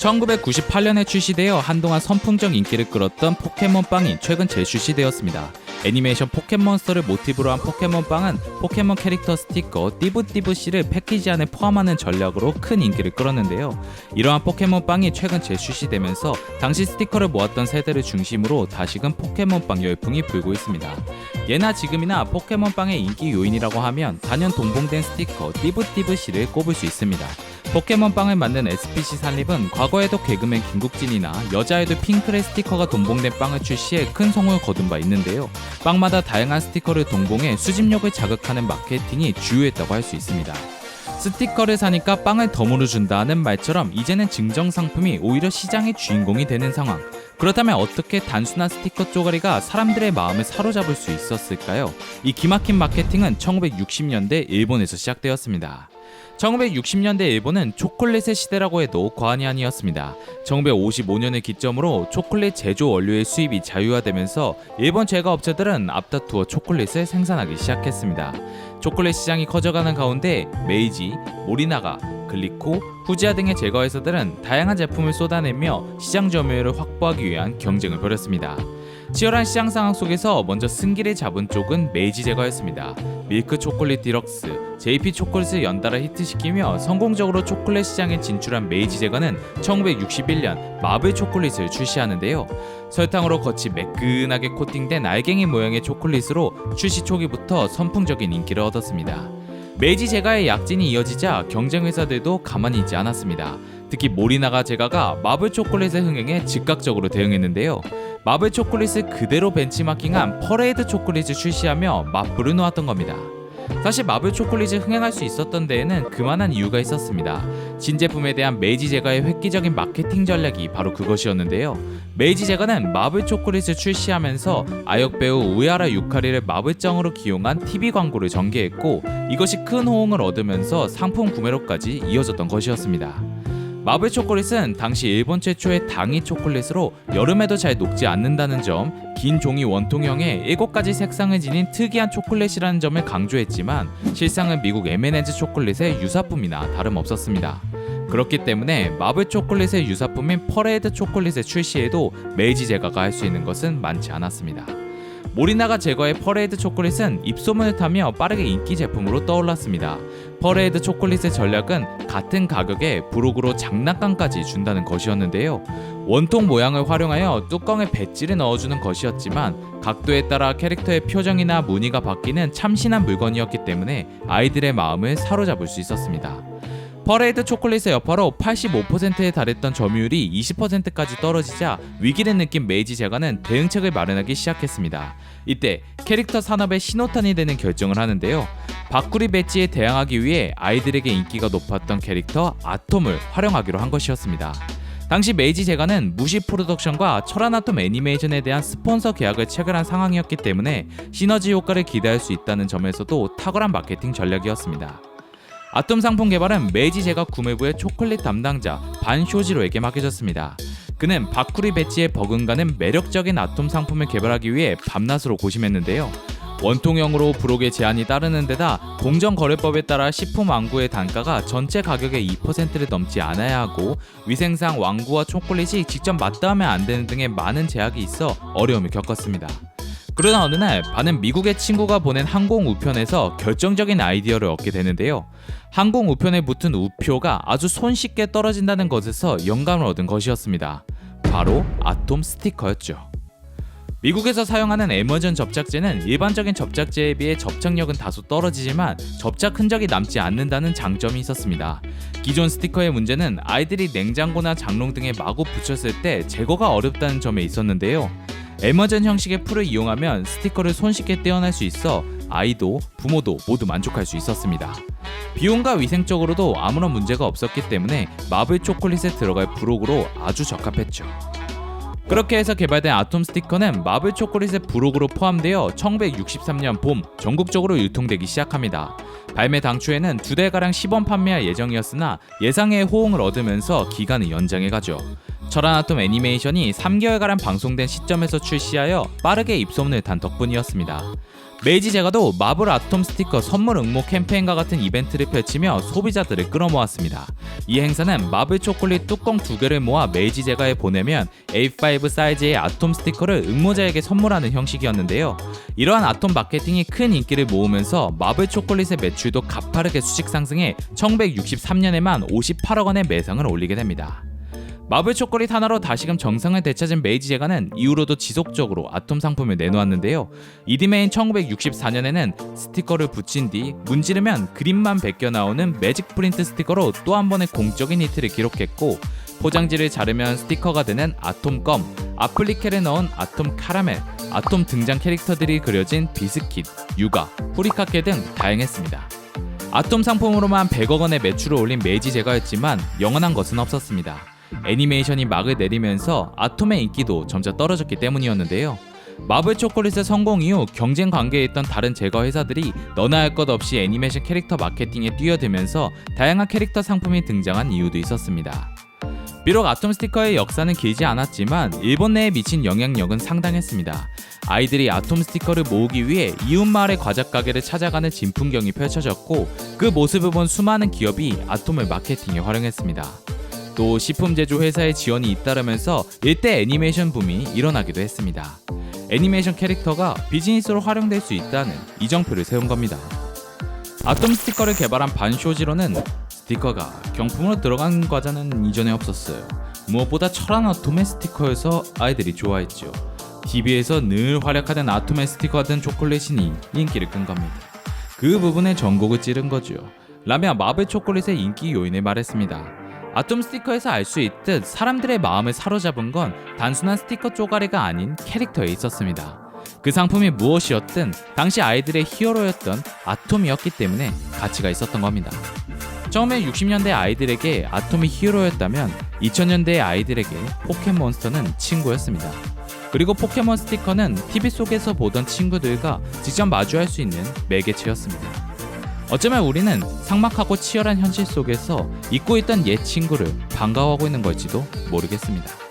1998년에 출시되어 한동안 선풍적 인기를 끌었던 포켓몬빵이 최근 재출시되었습니다. 애니메이션 포켓몬스터를 모티브로 한 포켓몬빵은 포켓몬 캐릭터 스티커 띠부띠부씨를 패키지 안에 포함하는 전략으로 큰 인기를 끌었는데요. 이러한 포켓몬빵이 최근 재출시되면서 당시 스티커를 모았던 세대를 중심으로 다시금 포켓몬빵 열풍이 불고 있습니다. 예나 지금이나 포켓몬빵의 인기 요인이라고 하면 단연 동봉된 스티커 띠부띠부씨를 꼽을 수 있습니다. 포켓몬빵을 만든 SPC 산립은 과거에도 개그맨 김국진이나 여자 아이돌 핑클의 스티커가 동봉된 빵을 출시해 큰 성공을 거둔 바 있는데요. 빵마다 다양한 스티커를 동봉해 수집력을 자극하는 마케팅이 주요했다고 할 수 있습니다. 스티커를 사니까 빵을 덤으로 준다는 말처럼 이제는 증정 상품이 오히려 시장의 주인공이 되는 상황. 그렇다면 어떻게 단순한 스티커 쪼가리가 사람들의 마음을 사로잡을 수 있었을까요? 이 기막힌 마케팅은 1960년대 일본에서 시작되었습니다. 1960년대 일본은 초콜릿의 시대라고 해도 과언이 아니었습니다. 1955년을 기점으로 초콜릿 제조 원료의 수입이 자유화되면서 일본 제과업체들은 앞다투어 초콜릿을 생산하기 시작했습니다. 초콜릿 시장이 커져가는 가운데 메이지, 모리나가, 글리코, 후지아 등의 제과회사들은 다양한 제품을 쏟아내며 시장 점유율을 확보하기 위한 경쟁을 벌였습니다. 치열한 시장 상황 속에서 먼저 승기를 잡은 쪽은 메이지 제과였습니다. 밀크 초콜릿 디럭스, JP 초콜릿을 연달아 히트시키며 성공적으로 초콜릿 시장에 진출한 메이지 제과는 1961년 마블 초콜릿을 출시하는데요. 설탕으로 겉이 매끈하게 코팅된 알갱이 모양의 초콜릿으로 출시 초기부터 선풍적인 인기를 얻었습니다. 메이지 제과의 약진이 이어지자 경쟁 회사들도 가만히 있지 않았습니다. 특히 모리나가 제과가 마블 초콜릿의 흥행에 즉각적으로 대응했는데요. 마블 초콜릿을 그대로 벤치마킹한 퍼레이드 초콜릿을 출시하며 맞불을 놓았던 겁니다. 사실 마블 초콜릿을 흥행할 수 있었던 데에는 그만한 이유가 있었습니다. 신제품에 대한 메이지 제과의 획기적인 마케팅 전략이 바로 그것이었는데요. 메이지 제과는 마블 초콜릿을 출시하면서 아역 배우 우에하라 유카리를 마블짱으로 기용한 TV 광고를 전개했고, 이것이 큰 호응을 얻으면서 상품 구매로까지 이어졌던 것이었습니다. 마블 초콜릿은 당시 일본 최초의 당이 초콜릿으로 여름에도 잘 녹지 않는다는 점, 긴 종이 원통형에 7가지 색상을 지닌 특이한 초콜릿이라는 점을 강조했지만 실상은 미국 M&M's 초콜릿의 유사품이나 다름없었습니다. 그렇기 때문에 마블 초콜릿의 유사품인 퍼레이드 초콜릿의 출시에도 메이지 제과가 할 수 있는 것은 많지 않았습니다. 모리나가 제과의 퍼레이드 초콜릿은 입소문을 타며 빠르게 인기 제품으로 떠올랐습니다. 퍼레이드 초콜릿의 전략은 같은 가격에 부록으로 장난감까지 준다는 것이었는데요. 원통 모양을 활용하여 뚜껑에 배지를 넣어주는 것이었지만 각도에 따라 캐릭터의 표정이나 무늬가 바뀌는 참신한 물건이었기 때문에 아이들의 마음을 사로잡을 수 있었습니다. 퍼레이드 초콜릿의 여파로 85%에 달했던 점유율이 20%까지 떨어지자 위기를 느낀 메이지 제과는 대응책을 마련하기 시작했습니다. 이때 캐릭터 산업의 신호탄이 되는 결정을 하는데요. 바꾸리 배지에 대항하기 위해 아이들에게 인기가 높았던 캐릭터 아톰을 활용하기로 한 것이었습니다. 당시 메이지 제과는 무시 프로덕션과 철한 아톰 애니메이션에 대한 스폰서 계약을 체결한 상황이었기 때문에 시너지 효과를 기대할 수 있다는 점에서도 탁월한 마케팅 전략이었습니다. 아톰 상품 개발은 메이지 제과 구매부의 초콜릿 담당자 반 쇼지로에게 맡겨졌습니다. 그는 바쿠리 배지에 버금가는 매력적인 아톰 상품을 개발하기 위해 밤낮으로 고심했는데요. 원통형으로 부록의 제한이 따르는 데다 공정거래법에 따라 식품 왕구의 단가가 전체 가격의 2%를 넘지 않아야 하고 위생상 왕구와 초콜릿이 직접 맞닿으면 안 되는 등의 많은 제약이 있어 어려움을 겪었습니다. 그러나 어느 날 반은 미국의 친구가 보낸 항공 우편에서 결정적인 아이디어를 얻게 되는데요. 항공 우편에 붙은 우표가 아주 손쉽게 떨어진다는 것에서 영감을 얻은 것이었습니다. 바로 아톰 스티커였죠. 미국에서 사용하는 에머전 접착제는 일반적인 접착제에 비해 접착력은 다소 떨어지지만 접착 흔적이 남지 않는다는 장점이 있었습니다. 기존 스티커의 문제는 아이들이 냉장고나 장롱 등에 마구 붙였을 때 제거가 어렵다는 점에 있었는데요. 에머전 형식의 풀을 이용하면 스티커를 손쉽게 떼어낼 수 있어 아이도 부모도 모두 만족할 수 있었습니다. 비용과 위생적으로도 아무런 문제가 없었기 때문에 마블 초콜릿에 들어갈 부록으로 아주 적합했죠. 그렇게 해서 개발된 아톰 스티커는 마블 초콜릿의 부록으로 포함되어 1963년 봄 전국적으로 유통되기 시작합니다. 발매 당초에는 2달가량 시범 판매할 예정이었으나 예상의 호응을 얻으면서 기간을 연장해가죠. 철한 아톰 애니메이션이 3개월가량 방송된 시점에서 출시하여 빠르게 입소문을 탄 덕분이었습니다. 메이지 제가도 마블 아톰 스티커 선물 응모 캠페인과 같은 이벤트를 펼치며 소비자들을 끌어모았습니다. 이 행사는 마블 초콜릿 뚜껑 2개를 모아 메이지 제가에 보내면 A5 사이즈의 아톰 스티커를 응모자에게 선물하는 형식이었는데요. 이러한 아톰 마케팅이 큰 인기를 모으면서 마블 초콜릿의 매출도 가파르게 수직 상승해 1963년에만 58억 원의 매상을 올리게 됩니다. 마블 초콜릿 하나로 다시금 정상을 되찾은 메이지 제가는 이후로도 지속적으로 아톰 상품을 내놓았는데요. 이듬해인 1964년에는 스티커를 붙인 뒤 문지르면 그림만 베껴 나오는 매직 프린트 스티커로 또 한 번의 공적인 히트를 기록했고, 포장지를 자르면 스티커가 되는 아톰 껌, 아플리켈에 넣은 아톰 카라멜, 아톰 등장 캐릭터들이 그려진 비스킷, 유가, 후리카케 등 다양했습니다. 아톰 상품으로만 100억 원의 매출을 올린 메이지 제가였지만 영원한 것은 없었습니다. 애니메이션이 막을 내리면서 아톰의 인기도 점차 떨어졌기 때문이었는데요. 마블 초콜릿의 성공 이후 경쟁 관계에 있던 다른 제과 회사들이 너나 할 것 없이 애니메이션 캐릭터 마케팅에 뛰어들면서 다양한 캐릭터 상품이 등장한 이유도 있었습니다. 비록 아톰 스티커의 역사는 길지 않았지만 일본 내에 미친 영향력은 상당했습니다. 아이들이 아톰 스티커를 모으기 위해 이웃마을의 과자 가게를 찾아가는 진풍경이 펼쳐졌고, 그 모습을 본 수많은 기업이 아톰을 마케팅에 활용했습니다. 또 식품 제조 회사의 지원이 잇따르면서 일대 애니메이션 붐이 일어나기도 했습니다. 애니메이션 캐릭터가 비즈니스로 활용될 수 있다는 이정표를 세운 겁니다. 아톰 스티커를 개발한 반쇼지로는 스티커가 경품으로 들어간 과자는 이전에 없었어요. 무엇보다 철한 아톰의 스티커여서 아이들이 좋아했죠. TV에서 늘 활약하던 아톰의 스티커 같은 초콜릿이니 인기를 끈 겁니다. 그 부분에 전곡을 찌른 거죠. 라며 마블 초콜릿의 인기 요인을 말했습니다. 아톰 스티커에서 알 수 있듯 사람들의 마음을 사로잡은 건 단순한 스티커 쪼가리가 아닌 캐릭터에 있었습니다. 그 상품이 무엇이었든 당시 아이들의 히어로였던 아톰이었기 때문에 가치가 있었던 겁니다. 처음에 60년대 아이들에게 아톰이 히어로였다면 2000년대의 아이들에게 포켓몬스터는 친구였습니다. 그리고 포켓몬 스티커는 TV 속에서 보던 친구들과 직접 마주할 수 있는 매개체였습니다. 어쩌면 우리는 삭막하고 치열한 현실 속에서 잊고 있던 옛 친구를 반가워하고 있는 걸지도 모르겠습니다.